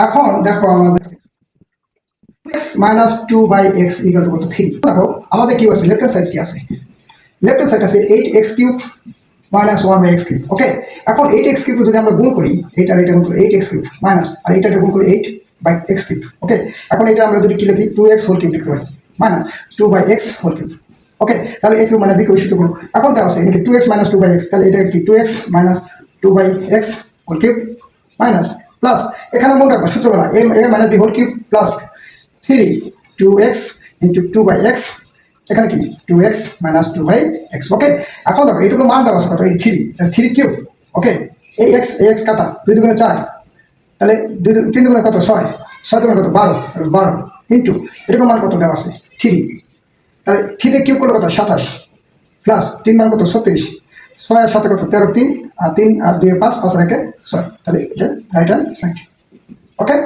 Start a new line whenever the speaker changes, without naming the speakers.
এখন দেখো আমাদের x minus two by x equal to কত 3। দেখো আমাদের কি আছে, লেফট হ্যান্ড সাইড কি আছে, লেফট হ্যান্ড সাইড আছে 8x cube minus 1 by x cube. Okay, এখন 8x কিউব যদি আমরা গুণ করি, এটা আর এটা গুণ করি 8x কিউব মাইনাস আর এটা গুণ করি 8 বাই এক্স কিউব। ওকে, এখন এটা আমরা যদি কি লিখি 2x হোল কিউব লিখতে পারি minus 2 by x whole cube. Okay, তাহলে a কিউব মানে b কিউব সূত্র করব। এখন দেওয়া আছে এখানে 2x মাইনাস 2 বাই এক্স, তাহলে এটা কি 2x minus 2 by x whole cube minus plus এখানে মনে রাখবো সূত্রগুলো a minus b whole cube plus 3 2x into 2 by x, এখানে কি 2x মাইনাস 2 বাই এক্স। ওকে, এখন দেখো এইটুকু মান দেওয়া আছে কত, এই 3 কিউব। ওকে, এই এক্স কাটা 2 দুগুণে 4, তাহলে 3 দুগুণে কত 6, 6 দুগুণে কত 12 ইন্টু এটুকু মান কত দেওয়া আছে 3, তাহলে 3 কিউব করলে কত 27 প্লাস 3 মান কত 36, 6 আর 7 কত 13, 3 আর 2 5 5 আর 1 6, তাহলে এটা রাইট হ্যান্ড সাইড। ওকে।